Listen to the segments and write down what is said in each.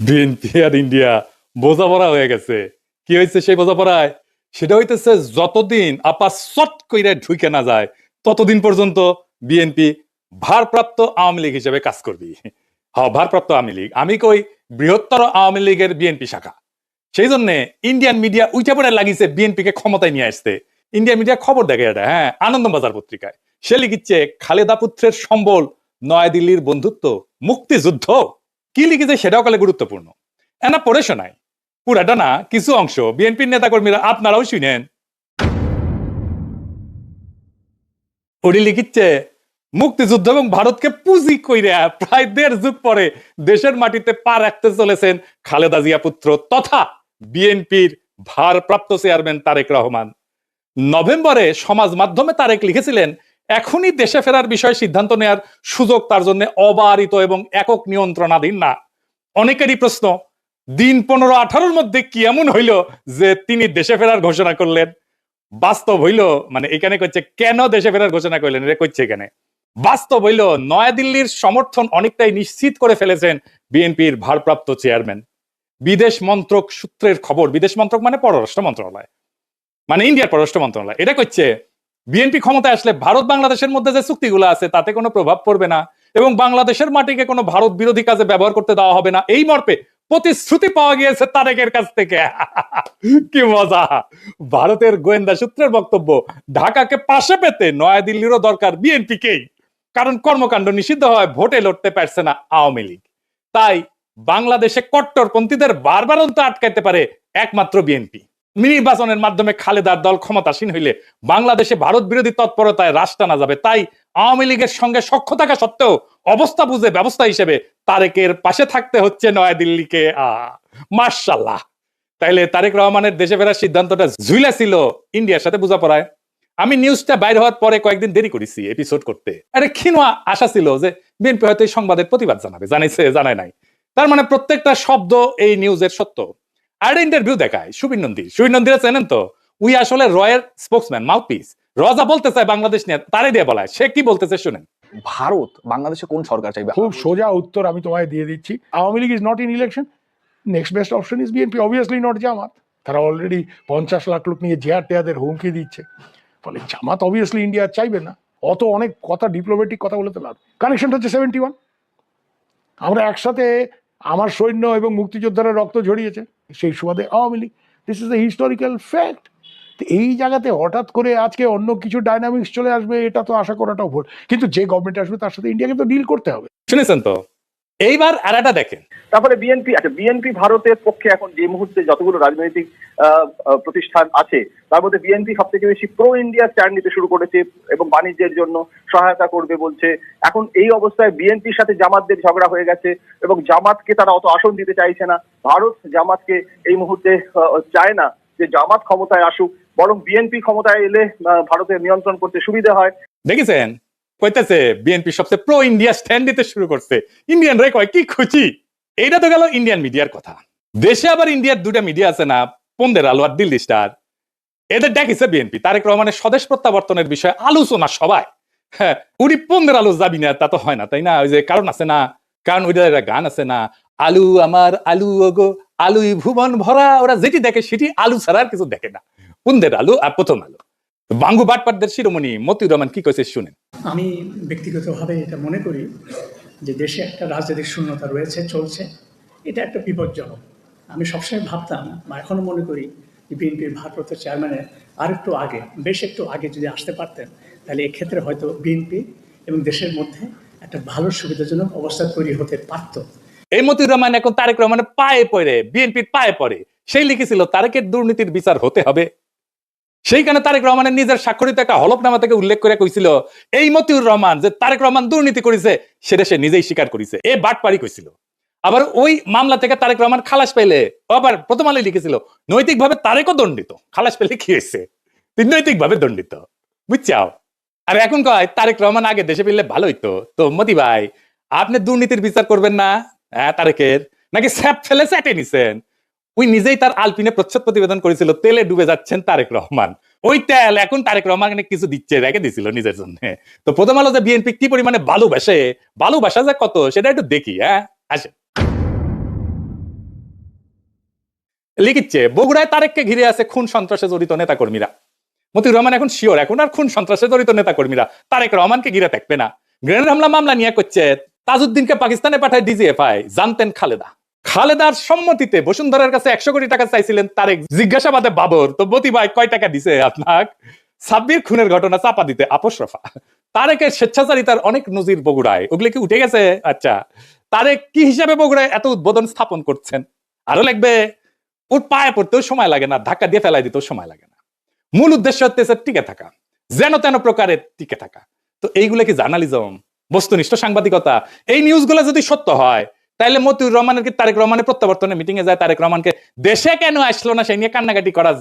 BNP আর India বোঝাপড়া হয়ে গেছে। কি হয়েছে সেই বোঝাপড়ায়? সেটা হইতেছে যতদিন আপা চট কইরা ঢুকে না যায় ততদিন পর্যন্ত বিএনপি ভারপ্রাপ্ত আওয়ামী লীগ হিসেবে কাজ করবি। হ্যাঁ, ভারপ্রাপ্ত আওয়ামী লীগ। আমি কই বৃহত্তর আওয়ামী লীগের বিএনপি শাখা। সেই জন্য ইন্ডিয়ান মিডিয়া উইটা পড়ে লাগিয়েছে বিএনপি কে ক্ষমতায় নিয়ে আসতে। ইন্ডিয়ান মিডিয়া খবর দেখে এটা, হ্যাঁ, আনন্দবাজার পত্রিকায় সে লিখিচ্ছে খালেদা পুত্রের সম্বল নয়াদিল্লির বন্ধুত্ব মুক্তিযুদ্ধ। কি লিখেছে সেটাও কালে গুরুত্বপূর্ণ। এনা পড়ে শোনায় পুরাটা না, কিছু অংশ বিএনপির নেতাকর্মীরা আপনারাও শুনেন। ওটি লিখিচ্ছে মুক্তিযুদ্ধ এবং ভারতকে পুঁজি কইরা প্রায় 1.5 যুগ পরে দেশের মাটিতে পা রাখতে চলেছেন খালেদা জিয়া পুত্র তথা বিএনপির ভারপ্রাপ্ত চেয়ারম্যান তারেক রহমান। নভেম্বরে সমাজ মাধ্যমে তারেক লিখেছিলেন, এখনই দেশে ফেরার বিষয়ে সিদ্ধান্ত নেয়ার সুযোগ তার জন্য অবারিত এবং একক নিয়ন্ত্রণাধীন না। অনেকেরই প্রশ্ন, দিন 15-18 মধ্যে কি এমন হইল যে তিনি দেশে ফেরার ঘোষণা করলেন? বাস্তব হইল, মানে এখানে কইছে কেন দেশে ফেরার ঘোষণা করলেন, এটা কইছে এখানে। বাস্তব হইল নয়াদিল্লির সমর্থন অনেকটাই নিশ্চিত করে ফেলেছেন বিএনপির ভারপ্রাপ্ত চেয়ারম্যান। বিদেশ মন্ত্রক সূত্রের খবর, বিদেশ মন্ত্রক মানে পররাষ্ট্র মন্ত্রণালয়, মানে ইন্ডিয়ার পররাষ্ট্র মন্ত্রণালয়, এটা কইছে বিএনপি ক্ষমতায় আসলে ভারত বাংলাদেশের মধ্যে যে চুক্তিগুলো আছে তাতে কোনো প্রভাব পড়বে না এবং বাংলাদেশের মাটিকে কোনো ভারত বিরোধী কাজে ব্যবহার করতে দেওয়া হবে না, এই মর্মে প্রতিশ্রুতি পাওয়া গিয়েছে তারেকের কাছ থেকে। কি মজা! ভারতের গোয়েন্দা সূত্রের বক্তব্য, ঢাকাকে পাশে পেতে নয়াদিল্লিরও দরকার বিএনপিকেই, কারণ কর্মকাণ্ড নিষিদ্ধ হয়, ভোটে লড়তে পারছে না আওয়ামী লীগ। তাই বাংলাদেশে কট্টরপন্থীদের বারবারন্ত আটকাইতে পারে একমাত্র বিএনপি। নির্বাচনের মাধ্যমে খালেদার দল ক্ষমতাসীন হইলে বাংলাদেশে ভারত বিরোধী তৎপরতায় রাশ টানা যাবে। তাই আওয়ামী লীগের সঙ্গে সখ্য থাকা সত্ত্বেও অবস্থা বুঝে ব্যবস্থা হিসেবে তারেকের পাশে থাকতে হচ্ছে নয়াদিল্লিকে। মাশাআল্লাহ। তাইলে তারেক রহমানের দেশে ফেরার সিদ্ধান্তটা ঝুলা ছিল ইন্ডিয়ার সাথে বোঝাপড়ায়। আমি নিউজটা বাইর হওয়ার পরে কয়েকদিন দেরি করেছি এপিসোড করতে। আরে ক্ষীণ আশা ছিল যে বিএনপি হয়তো এই সংবাদের প্রতিবাদ জানাবে, জানাইছে, জানায় নাই। তার মানে প্রত্যেকটা শব্দ এই নিউজের সত্য। আর ইন্টারভিউ দেখায় সুবীর নন্দীরা চেনেন তো, উই আসলে রয়ের স্পোকসম্যান, মাউথপিস। রজা বলতে চায় বাংলাদেশ নিয়ে, তারে দিয়ে বলায়। সে কি বলতেছে শুনেন। ভারত বাংলাদেশে কোন সরকার চাইবে? খুব সোজা উত্তর আমি তোমায় দিয়ে দিচ্ছি। Awami League is not in election, next best option is BNP, obviously not Jamaat. তারা অলরেডি 50 লাখ লোক নিয়ে জিয়ার টেয়াদের হুমকি দিচ্ছে, ফলে জামাত অবভিয়াসলি ইন্ডিয়া চাইবে না। অত অনেক কথা, ডিপ্লোম্যাটিক কথা বলে তো লাভ। কানেকশনটা হচ্ছে 71। আমরা একসাথে, আমার সৈন্য এবং মুক্তিযোদ্ধারা রক্ত ঝরিয়েছে, সেই সুবাদে Awami League. This is the historical fact. এই জায়গাতে হঠাৎ করে আজকে অন্য কিছু ডাইনামিক্স চলে আসবে, এটা তো আশা করাটাও ভুল। কিন্তু যে গভর্নমেন্ট আসবে তার সাথে ইন্ডিয়াকে তো ডিল করতে হবে। শুনেছেন তো? এইবার আরেকটা দেখেন। তারপরে বিএনপি ভারতের পক্ষে এখন যে মুহূর্তে যতগুলো রাজনৈতিক প্রতিষ্ঠান আছে তার মধ্যে বিএনপি সব থেকে বেশি প্রো ইন্ডিয়া স্ট্যান্ড নিতে শুরু করেছে এবং বাণিজ্যের জন্য সহায়তা করবে বলছে। এখন এই অবস্থায় বিএনপির সাথে জামাতদের ঝগড়া হয়ে গেছে এবং জামাতকে তারা অত আসন দিতে চাইছে না। ভারত জামাতকে এই মুহূর্তে চায় না যে জামাত ক্ষমতায় আসুক, বরং বিএনপি ক্ষমতায় এলে ভারতের নিয়ন্ত্রণ করতে সুবিধা হয়। দেখেছেন, কইতেছে বিএনপি সবচেয়ে প্রো ইন্ডিয়া স্ট্যান্ড নিতে শুরু করছে। ইন্ডিয়ান রে কয় কি খুশি। এইটা তো গেল ইন্ডিয়ান মিডিয়ার কথা। দেশে আবার ইন্ডিয়ার দুটা মিডিয়া আছে না, পন্দের আলো আর দিল্লি স্টার, এদের ডাকিছে বিএনপি তারেক রহমানের স্বদেশ প্রত্যাবর্তনের বিষয়ে আলোচনা সবাই। হ্যাঁ, উনি পন্দের আলো যাবি না তা তো হয় না, তাই না? ওই যে কারণ আছে না, কারণ ওইটা গান আছে না, আলু আমার আলু ওগো আলুই ভুবন ভরা। ওরা যেটি দেখে সেটি আলু ছাড়া আর কিছু দেখে না। পন্দের আলু আর প্রথম আলো। বাঙ্গু বাটপাটদের শিরোমণি মতিউর রহমান কি কইছে শুনেন। আমি ব্যক্তিগতভাবে এটা মনে করি যে দেশে একটা রাজনৈতিক শূন্যতা রয়েছে, চলছে, এটা একটা বিপজ্জনক। আমি সবসময় ভাবতাম বা এখনো মনে করি যে বিএনপির ভারপ্রাপ্ত চেয়ারম্যানের আরেকটু আগে, বেশ একটু আগে যদি আসতে পারতেন, তাহলে এক্ষেত্রে হয়তো বিএনপি এবং দেশের মধ্যে একটা ভালো সুবিধাজনক অবস্থা তৈরি হতে পারত। এই মতিউর রহমান এখন তারেক রহমানের পায়ে পড়ে, বিএনপির পায়ে পড়ে। সেই লিখেছিল তারেকের দুর্নীতির বিচার হতে হবে। সেইখানে তারেক রহমানের নিজের স্বাক্ষরিত একটা হলফনামা থেকে উল্লেখ করে কইছিল এই মতিউর রহমান যে তারেক রহমান দুর্নীতি করেছে সেটা সে নিজেই স্বীকার করেছে, এ বাটপাড়ি কইছিল। আবার ওই মামলা থেকে তারেক রহমান খালাস পেলে আবার প্রথম আলোয় লিখেছিল নৈতিকভাবে তারেকও দণ্ডিত। খালাস পেলে কি হয়েছে? নৈতিকভাবে দণ্ডিত, বুঝছাও? আর এখন কয় তারেক রহমান আগে দেশে ফিরলে ভালো হইতো। তো মতি ভাই, আপনি দুর্নীতির বিচার করবেন না তারেকের, নাকি স্যাপ ফেলে স্যাটে নিছেন? ওই নিজেই তার আলপিনে প্রচ্ছদ প্রতিবেদন করেছিল তেলে ডুবে যাচ্ছেন তারেক রহমান। ওই তেল এখন তারেক রহমান কিছু দিচ্ছে, রেখে দিছিল নিজের জন্য। তো প্রথম আলো যে বিএনপি কি পরিমাণে ভালোবাসা যে কত সেটা একটু দেখি। হ্যাঁ, আসে। লিখিচ্ছে বগুড়ায় তারেককে ঘিরে আছে খুন সন্ত্রাসে জড়িত নেতাকর্মীরা। মতিউর রহমান এখন শিওর, এখন আর খুন সন্ত্রাসে জড়িত নেতাকর্মীরা তারেক রহমানকে ঘিরে থাকবে না। গ্রেনেড হামলা মামলা নিয়ে করছে তাজউদ্দিনকে পাকিস্তানে পাঠায় ডিজিএফআই। জানতেন খালেদার সম্মতিতে বসুন্ধরার কাছে 100 কোটি টাকা চাইছিলেন তারেক। জিজ্ঞাসাবাদে বাবর, তো মতি ভাই কয় টাকা দিছে আপনার সাব্বির খুনের ঘটনা চাপা দিতে আপোষ রফা? তারেকের স্বেচ্ছাচারিতার অনেক নজির বগুড়ায়, ওগুলো কি উঠে গেছে? আচ্ছা, তারেক কি হিসাবে বগুড়ায় এত উদ্বোধন স্থাপন করছেন? আরো লাগবে, ওর পায়ে পড়তেও সময় লাগে না, ধাক্কা দিয়ে ফেলাই দিতেও সময় লাগে না। মূল উদ্দেশ্য হচ্ছে টিকে থাকা, যেন তেন প্রকারের টিকে থাকা। তো এইগুলো কি জার্নালিজম, বস্তুনিষ্ঠ সাংবাদিকতা? এই নিউজগুলো যদি সত্য হয়, তাহলে মতিউর রহমানের কি তারেক রহমানের প্রত্যাবর্তনের মিটিং এ যায় তারেক রহমানকে দেশে কেন আসলো না সেই নিয়ে কান্নাকাটি করা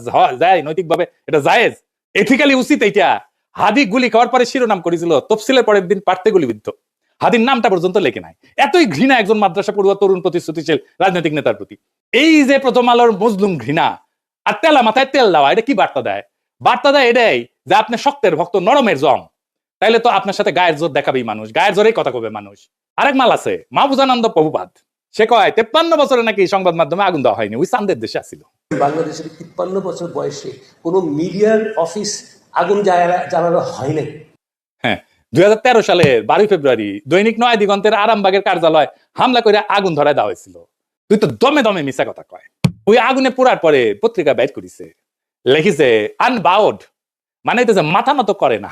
যায়? নৈতিকভাবে এটা জায়েজ, এথিক্যালি উচিত এইটা? হাদি গুলি খাওয়ার পরে শিরোনাম করেছিল, তফসিলের পরের দিন পারতে গুলিবিদ্ধ। হাদির নামটা পর্যন্ত লেখে নাই। এতই ঘৃণা একজন মাদ্রাসা পড়ুয়া তরুণ প্রতিশ্রুতিশীল রাজনৈতিক নেতার প্রতি। এই যে প্রথম আলোর মজলুম ঘৃণা আর তেলা মাথায় তেল দেওয়া, এটা কি বার্তা দেয়? বার্তা দেয় এটাই যে আপনি শক্তের ভক্ত, নরমের জম, তাইলে তো আপনার সাথে গায়ের জোর দেখাবেই মানুষ, গায়ের জোরেই কথা কবে মানুষ। আরেক মাল আছে মাহফুজানন্দ প্রভুপাদ, সে কয় 53 বছরে নাকি সংবাদ মাধ্যমে আগুন দেওয়া হয়নি, ওই চান্দের দেশে আসছিল। বাংলাদেশের 53 বছর বয়সে কোনো মিডিয়ার অফিস আগুন জ্বালানো হয় নাই। হ্যাঁ, 2013 সালের 12 ফেব্রুয়ারি দৈনিক নয়া দিগন্তের আরামবাগের কার্যালয় হামলা করে আগুন ধরায় দেওয়া হয়েছিল। তুই তো দমে দমে মিশা কথা কয়। ওই আগুনে পোড়ার পরে পত্রিকা বাইর করেছে, লিখিছে আনবাউড, মানে এটা মাথা নত করে না।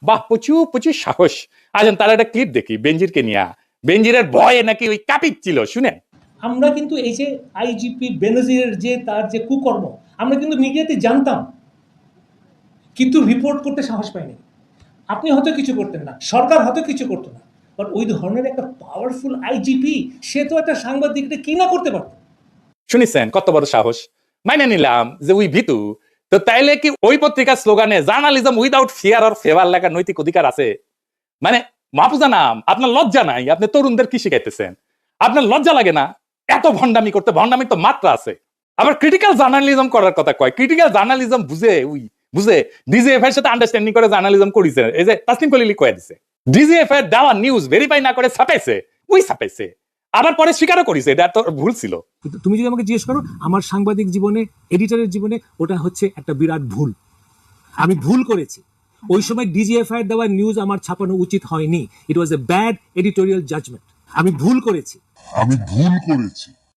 বাহ, প্রচুর সাহস। আসেন তার একটা ক্লিপ দেখি বেনজিরকে নিয়ে। বেনজিরের ভয়ে নাকি ওই কাঁপিচ্ছিল, শুনেন। আমরা কিন্তু এই যে আইজিপি বেনজিরের যে তার যে কুকর্ম আমরা কিন্তু মিডিয়াতে জানতাম, কিন্তু রিপোর্ট করতে সাহস পাইনি। আপনি হয়তো কিছু করতেন না, সরকার হয়তো কিছু করতো না, বাট ওই ধরনের একটা পাওয়ারফুল আইজিপি সে তো একটা সাংবাদিকটা কি না করতে পারত। শুনিছেন কত বড় সাহস? মাইনে নিলাম যে ওই ভিতু, তো তাইলে কি ওই পত্রিকার স্লোগানে journalism without fear or favour লেখার নৈতিক অধিকার আছে? মানে মাহফুজা নাম, আপনার লজ্জা নাই? আপনি তরুণদের কি শিখাইতেছেন? আপনার লজ্জা লাগে না এত ভণ্ডামি করতে? ভণ্ডামির তো মাত্রা আছে। আবার ক্রিটিক্যাল জার্নালিজম করার কথা কয়। ক্রিটিক্যাল জার্নালিজম বুঝে ডিজিএফ এর সাথে আন্ডারস্ট্যান্ডিং করে জার্নালিজম করেছে। এই যে তাসনিম কলিলি কয়ে দিছে, ডিজিএফ এর দেওয়া নিউজ ভেরিফাই না করে ছাপাইছে, আবার পরে স্বীকারও করেছে এটা তো ভুল ছিল। তুমি যদি আমাকে জিজ্ঞেস করো আমার সাংবাদিক জীবনে, এডিটরের জীবনে, ওটা হচ্ছে একটা বিরাট ভুল। আমি ভুল করেছি। ওই সময় ডিজিএফআই দেওয়া নিউজ আমার ছাপানো উচিত হয়নি। ইট ওয়াজ এ ব্যাড এডিটোরিয়াল জাজমেন্ট। আমি ভুল করেছি।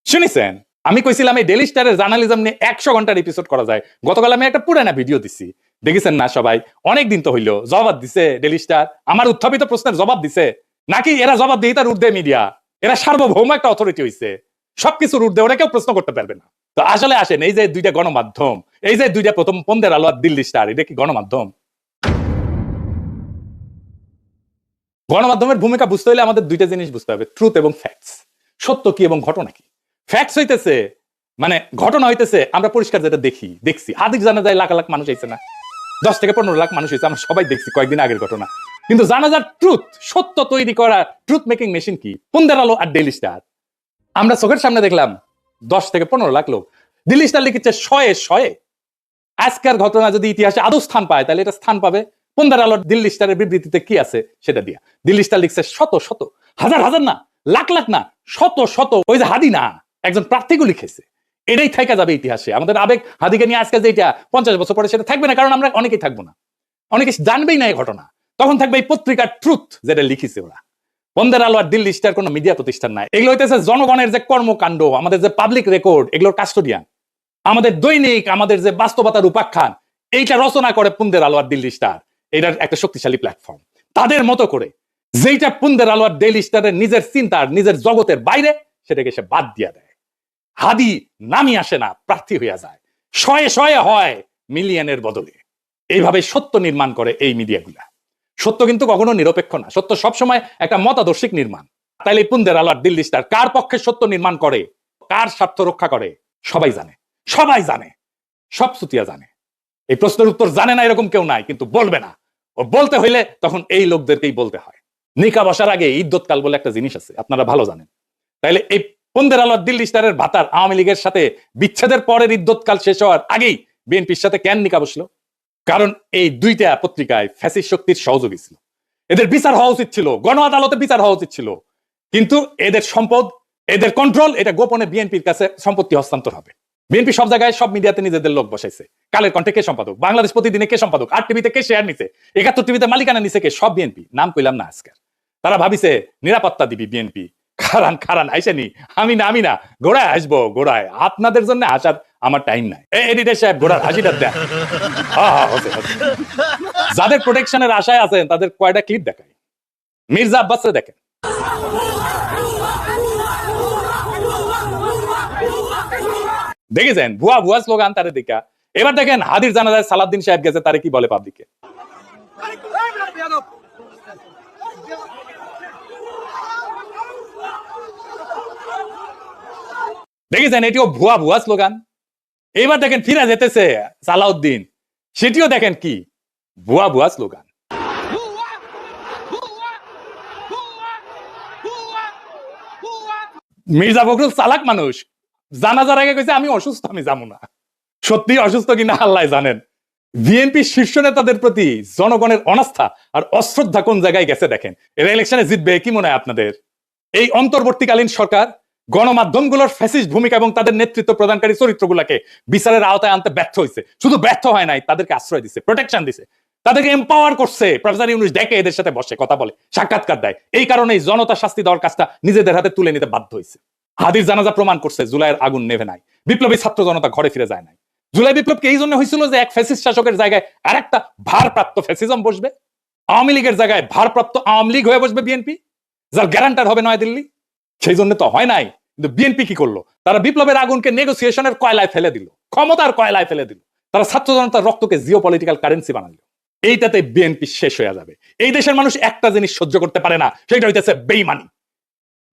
শুনেছেন, আমি কইছিলাম এই ডেইলি স্টারের জার্নালিজম নিয়ে 100 ঘন্টার এপিসোড করা যায়। গতকাল আমি একটা পুরানা ভিডিও দিছি, দেখেছেন না সবাই? অনেকদিন তো হইলো। জবাব দিছে ডেইলি স্টার, আমার উত্থাপিত প্রশ্নের জবাব দিছে নাকি? এরা জবাব দিয়ে তার উর্দে মিডিয়া, এরা সার্বভৌম একটা অথরিটি হইছে, সবকিছুর উর্দে, ওরা কেউ প্রশ্ন করতে পারবে না। তো আসলে আসেন, এই যে দুইটা গণমাধ্যম, এই যে দুইটা প্রথম পন্দের আলো আর দিল্লি স্টার, এটা কি গণমাধ্যম? গণমাধ্যমের ভূমিকা বুঝতে হলে আমাদের দুইটা জিনিস বুঝতে হবে, ট্রুথ এবং ফ্যাক্টস। সত্য কি এবং ঘটনা কি। ফ্যাক্টস হইতেছে মানে ঘটনা হইতেছে আমরা পরিষ্কার যেটা দেখছি। হাদিস জানা যায় লাখ লাখ মানুষ হয়েছে না, 10 থেকে 15 লাখ মানুষ হয়েছে, আমরা সবাই দেখছি কয়েকদিন আগের ঘটনা। কিন্তু জানাজার ট্রুথ, সত্য তৈরি করা ট্রুথ মেকিং মেশিন কি? পন্দের আলো আর ডেইলি স্টার। আমরা চোখের সামনে দেখলাম 10 থেকে 15 লাখ লোক। দিল্লি স্টার লিখেছে শয়ে। আজকের ঘটনা যদি ইতিহাসে আদৌ স্থান পায়, তাহলে এটা স্থান পাবে পন্দের আলো দিল্লি স্টারের বিবৃতিতে কি আছে সেটা দিয়া। দিল্লি স্টার লিখছে শত, হাজার না, লাখ না, শত। ওই যে হাদি না, একজন প্রার্থীকে লিখেছে। এটাই থাকা যাবে ইতিহাসে। আমাদের আবেগ হাদিকে নিয়ে আজকে যেটা 50 বছর পরে সেটা থাকবে না, কারণ আমরা অনেকেই থাকবো না, অনেকে জানবেই না এই ঘটনা। তখন থাকবে এই পত্রিকার ট্রুথ যেটা লিখেছে ওরা। পন্দের আলো আর দিল্লি স্টার কোনো মিডিয়া প্রতিষ্ঠান নাই। এগুলো হইতেছে জনগণের যে কর্মকাণ্ড, আমাদের যে পাবলিক রেকর্ড, এগুলোর কাস্টোডিয়ান। আমাদের দৈনিক, আমাদের যে বাস্তবতার উপাখ্যান, এইটা রচনা করে পন্দের আলো আর দিল্লি স্টার। এটার একটা শক্তিশালী প্ল্যাটফর্ম। তাদের মতো করে যেইটা পন্দের আলো আর দিল্লি স্টারের নিজের চিন্তার, নিজের জগতের বাইরে, সেটাকে সে বাদ দিয়া দেয়। হাদি নামি আসে না, প্রার্থী হইয়া যায়। শয়ে হয় মিলিয়নের বদলে। এইভাবে সত্য নির্মাণ করে এই মিডিয়াগুলা। সত্য কিন্তু কখনো নিরপেক্ষ না, সত্য সবসময় একটা মতাদর্শিক নির্মাণ। তাইলে পন্দের আলো আর দিল্লি স্টার কার পক্ষে সত্য নির্মাণ করে, কার স্বার্থ রক্ষা করে, সবাই জানে, সব সুতিয়া জানে। এই প্রশ্নের উত্তর জানে না এরকম কেউ নাই, কিন্তু বলবে না। ও বলতে হইলে তখন এই লোকদেরকেই বলতে হয়। নিকা বসার আগে ইদ্যৎকাল বলে একটা জিনিস আছে, আপনারা ভালো জানেন। তাইলে এই পন্দের আলো দিল্লি স্টারের ভাতার আওয়ামী লীগের সাথে বিচ্ছেদের পরের ইদ্যৎকাল শেষ হওয়ার আগেই বিএনপির সাথে কেন নিকা বসলো? কারণ এই দুইটা পত্রিকায় ফ্যাসিস্ট শক্তির সহযোগী ছিল। এদের বিচার হওয়া উচিত ছিল, গণ আদালতে বিচার হওয়া উচিত ছিল, কিন্তু এদের সম্পদ, এদের কন্ট্রোল, এটা গোপনে বিএনপির কাছে সম্পত্তি হস্তান্তর হবে। বিএনপি সব জায়গায় সব মিডিয়াতে নিজেদের লোক বসাইছে। কালের কণ্ঠে কে সম্পাদক, বাংলাদেশ প্রতিদিনে কে সম্পাদক, 8 টিভিতে কে শেয়ার নিছে, 71 টিভিতে মালিকানা নিছে কে, সব বিএনপি। নাম কইলাম না আজকে। তারা ভাবিছে নিরাপত্তা দিবি বিএনপি। খারান আইসেনি, আমি না ঘোড়ায় আসবো, ঘোড়ায়। আপনাদের জন্য আসার আমার টাইম নাই। এডিটর সাহেব ঘোড়ার হাসিটা দেখ। যাদের প্রোটেকশনের আশায় আছেন তাদের কয়টা ক্লিপ দেখায়। মির্জা আব্বাসরে দেখেন, দেখেছেন ভুয়া স্লোগান তারে দেখা। এবার দেখেন হাদির জানাজায় সালাউদ্দিন সাহেব গেছে, তারে কি বলে পাবলিকে। দেখেছেন এটিও ভুয়া স্লোগান। এবার দেখেন ফিরে যেতেছে সালাউদ্দিন, সেটিও দেখেন কি ভুয়া স্লোগান। মির্জা ফখরুল চালাক মানুষ, জানাজার আগে কইছে আমি অসুস্থ, আমি যাবো না। সত্যি অসুস্থ কিনা আল্লাহ জানেন। বিএনপি শীর্ষ নেতাদের প্রতি জনগণের অনাস্থা আর অশ্রদ্ধা কোন জায়গায় গেছে দেখেন। এরা ইলেকশনে জিতবে কি মনে হয় আপনাদের? এই অন্তর্বর্তীকালীন সরকার গণমাধ্যমগুলোর ফ্যাসিস্ট ভূমিকা এবং তাদের নেতৃত্ব প্রদানকারী চরিত্রগুলোকে বিচারের আওতায় আনতে ব্যর্থ হয়েছে। শুধু ব্যর্থ হয় নাই, তাদেরকে আশ্রয় দিছে, প্রোটেকশন দিছে, তাদেরকে এম্পাওয়ার করছে। প্রফেসর ইউনূস ডেকে এদের সাথে বসে কথা বলে, সাক্ষাৎকার দেয়। এই কারণেই জনতা শাস্তি দেওয়ার কাজটা নিজেদের হাতে তুলে নিতে বাধ্য হয়েছে। হাদির জানাজা প্রমাণ করছে জুলাইয়ের আগুন নেভে নাই, বিপ্লবী ছাত্র জনতা ঘরে ফিরে যায় নাই। জুলাই বিপ্লবকে এই জন্য হয়েছিল যে এক ফ্যাসিস্ট শাসকের জায়গায় আরেকটা ভারপ্রাপ্ত ফ্যাসিজম বসবে, আওয়ামী লীগের জায়গায় ভারপ্রাপ্ত আওয়ামী লীগ হয়ে বসবে বিএনপি, যার গ্যারান্টার হবে নয়াদিল্লি। সেই জন্য তো হয় নাই। কিন্তু বিএনপি কি করলো? তারা বিপ্লবের আগুনকে নেগোসিয়েশনের কয়লায় ফেলে দিল, ক্ষমতার কয়লায় ফেলে দিল। তারা ছাত্র জনতার রক্তকে জিও পলিটিক্যাল কারেন্সি বানালো। এইটাতে বিএনপি শেষ হয়ে যাবে। এই দেশের মানুষ একটা জিনিস সহ্য করতে পারে না, সেটা হইতেছে বেইমানি।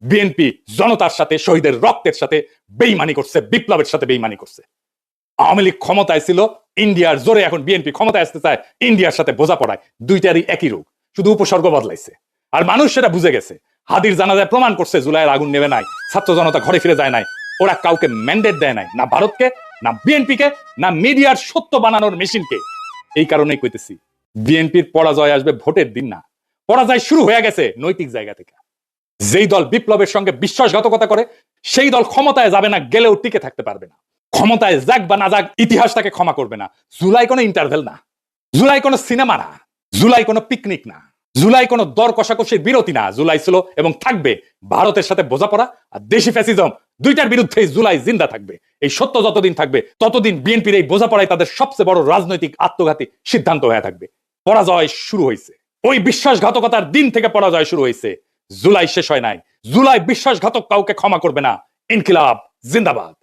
বিএনপি জনতার সাথে, শহীদের রক্তের সাথে বেইমানি করছে, বিপ্লবের সাথে বেইমানি করছে। আওয়ামী লীগ ক্ষমতায় ছিল ইন্ডিয়ার জোরে, এখন বিএনপি ক্ষমতায় আসতে চায় ইন্ডিয়ার সাথে বোঝাপড়ায়। দুইটারই একই রোগ, শুধু উপসর্গ বদলাইছে। আর মানুষ সেটা বুঝে গেছে। হাদির জানাজায় প্রমাণ করছে জুলাইয়ের আগুন নেবে নাই, ছাত্র জনতা ঘরে ফিরে যায় নাই। ওরা কাউকে ম্যান্ডেট দেয় নাই, না ভারতকে, না বিএনপিকে, না মিডিয়ার সত্য বানানোর মেশিনকে। এই কারণেই কইতেছি বিএনপির পরাজয় আসবে ভোটের দিন না, পরাজয় শুরু হয়ে গেছে নৈতিক জায়গা থেকে। যেই দল বিপ্লবের সঙ্গে বিশ্বাসঘাতকতা করে সেই দল ক্ষমতায় যাবে না, গেলেও টিকে থাকতে পারবে না। ক্ষমতায় যাক বা না যাক, ইতিহাস তাকে ক্ষমা করবে না। জুলাই কোনো ইন্টারভেল না, জুলাই কোনো সিনেমা না, জুলাই কোনো পিকনিক না, জুলাই কোনো দর কষাকষির বিরতি না। জুলাই ছিল এবং থাকবে ভারতের সাথে বোঝাপড়া আর দেশি ফ্যাসিজম, দুইটার বিরুদ্ধে জুলাই জিন্দা থাকবে। এই সত্য যতদিন থাকবে ততদিন বিএনপির এই বোঝাপড়ায় তাদের সবচেয়ে বড় রাজনৈতিক আত্মঘাতী সিদ্ধান্ত হয়ে থাকবে। পরাজয় শুরু হয়েছে, ওই বিশ্বাসঘাতকতার দিন থেকে পরাজয় শুরু হয়েছে। জুলাই শেষ হয় নাই। জুলাই বিশ্বাসঘাতক কাউকে ক্ষমা করবে না। ইনকিলাব জিন্দাবাদ।